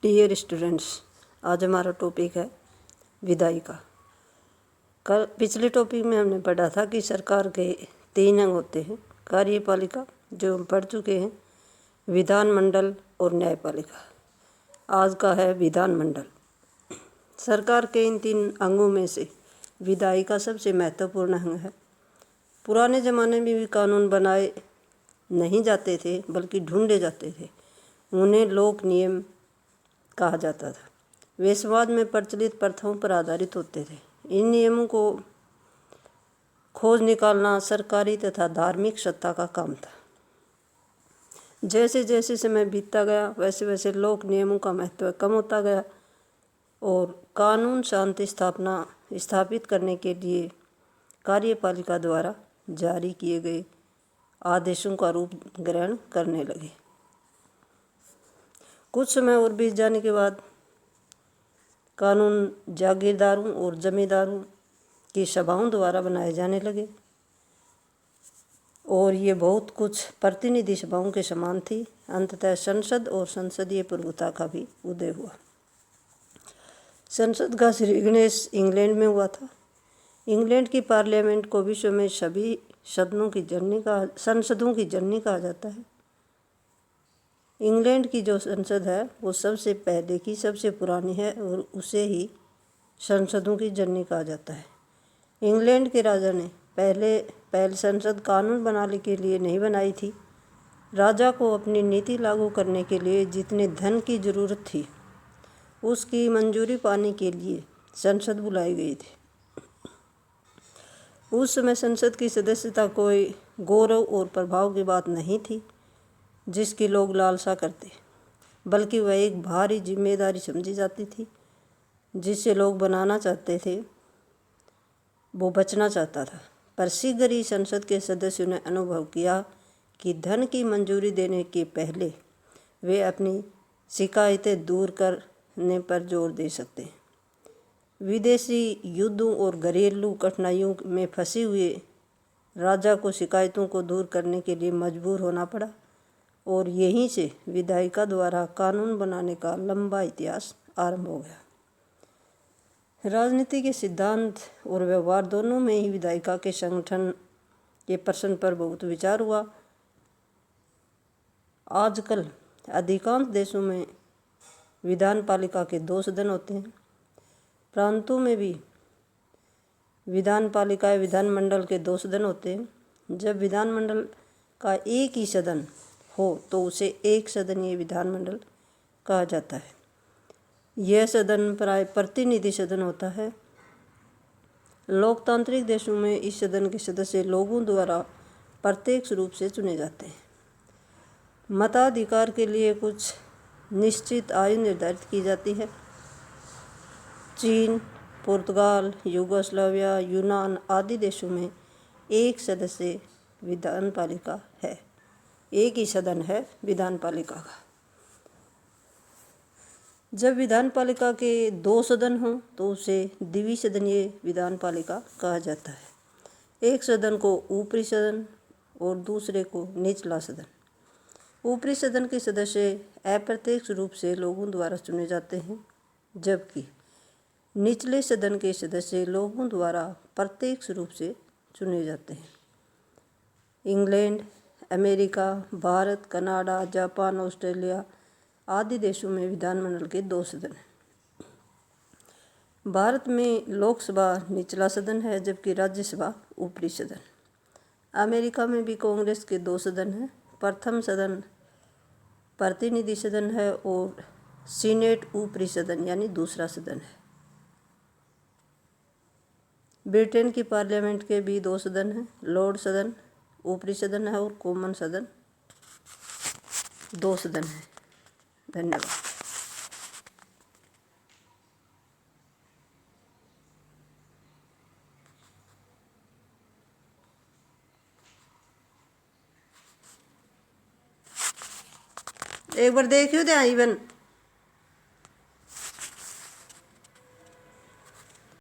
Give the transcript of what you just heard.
Dear students, आज हमारा topic है विधायिका। कल पिछले टॉपिक में हमने पढ़ा था कि सरकार के 3 अंग होते हैं। कार्यपालिका जो हम पढ़ चुके हैं, विधानमंडल और न्यायपालिका। आज का है विधानमंडल। सरकार के इन 3 अंगों में से विधायिका सबसे महत्वपूर्ण अंग है। पुराने ज़माने में भी कानून बनाए नहीं जाते थे बल्कि ढूंढे जाते थे। उन्हें लोक नियम कहा जाता था। वे समाज में प्रचलित प्रथाओं पर आधारित होते थे। इन नियमों को खोज निकालना सरकारी तथा धार्मिक सत्ता का काम था। जैसे जैसे समय बीतता गया वैसे वैसे लोक नियमों का महत्व कम होता गया और कानून शांति स्थापित करने के लिए कार्यपालिका द्वारा जारी किए गए आदेशों का रूप ग्रहण करने लगे। कुछ समय और बीत जाने के बाद कानून जागीरदारों और जमींदारों की सभाओं द्वारा बनाए जाने लगे और ये बहुत कुछ प्रतिनिधि सभाओं के समान थी। अंततः संसद और संसदीय प्रभुता का भी उदय हुआ। संसद का श्री गणेश इंग्लैंड में हुआ था। इंग्लैंड की पार्लियामेंट को विश्व में सभी संसदों की जननी कहा जाता है। इंग्लैंड की जो संसद है वो सबसे पहले की सबसे पुरानी है और उसे ही संसदों की जननी कहा जाता है। इंग्लैंड के राजा ने पहले संसद कानून बनाने के लिए नहीं बनाई थी। राजा को अपनी नीति लागू करने के लिए जितने धन की ज़रूरत थी उसकी मंजूरी पाने के लिए संसद बुलाई गई थी। उस समय संसद की सदस्यता कोई गौरव और प्रभाव की बात नहीं थी जिसकी लोग लालसा करते, बल्कि वह एक भारी जिम्मेदारी समझी जाती थी जिसे लोग बनाना चाहते थे वो बचना चाहता था। पर शीघ्र ही संसद के सदस्यों ने अनुभव किया कि धन की मंजूरी देने के पहले वे अपनी शिकायतें दूर करने पर जोर दे सकते हैं। विदेशी युद्धों और घरेलू कठिनाइयों में फंसे हुए राजा को शिकायतों को दूर करने के लिए मजबूर होना पड़ा और यहीं से विधायिका द्वारा कानून बनाने का लंबा इतिहास आरंभ हो गया। राजनीति के सिद्धांत और व्यवहार दोनों में ही विधायिका के संगठन के प्रश्न पर बहुत विचार हुआ। आजकल अधिकांश देशों में विधानपालिका के 2 सदन होते हैं। प्रांतों में भी विधानमंडल के 2 सदन होते हैं। जब विधानमंडल का एक ही सदन हो तो उसे एक सदनीय विधानमंडल कहा जाता है। यह सदन प्राय प्रतिनिधि सदन होता है। लोकतांत्रिक देशों में इस सदन के सदस्य लोगों द्वारा प्रत्यक्ष रूप से चुने जाते हैं। मताधिकार के लिए कुछ निश्चित आयु निर्धारित की जाती है। चीन, पुर्तगाल, यूगोस्लाविया, यूनान आदि देशों में एक सदस्य विधानपालिका है। एक ही सदन है विधानपालिका का। जब विधानपालिका के 2 सदन हों तो उसे द्विसदनीय विधानपालिका कहा जाता है। एक सदन को ऊपरी सदन और दूसरे को निचला सदन। ऊपरी सदन के सदस्य अप्रत्यक्ष रूप से लोगों द्वारा चुने जाते हैं, जबकि निचले सदन के सदस्य लोगों द्वारा प्रत्यक्ष रूप से चुने जाते हैं। England, America, Bharat, Canada, Japan, Australia आदि देशों में विधानमंडल के 2 सदन हैं। भारत में लोकसभा निचला सदन है जबकि राज्यसभा ऊपरी सदन। अमेरिका में भी कांग्रेस के 2 सदन हैं। प्रथम सदन प्रतिनिधि सदन है और सीनेट ऊपरी सदन यानी दूसरा सदन है। ब्रिटेन की पार्लियामेंट के भी 2 सदन हैं। लॉर्ड सदन ऊपरी सदन है और कॉमन सदन 2 सदन है। धन्यवाद। एक बार देखियो ध्यान इवन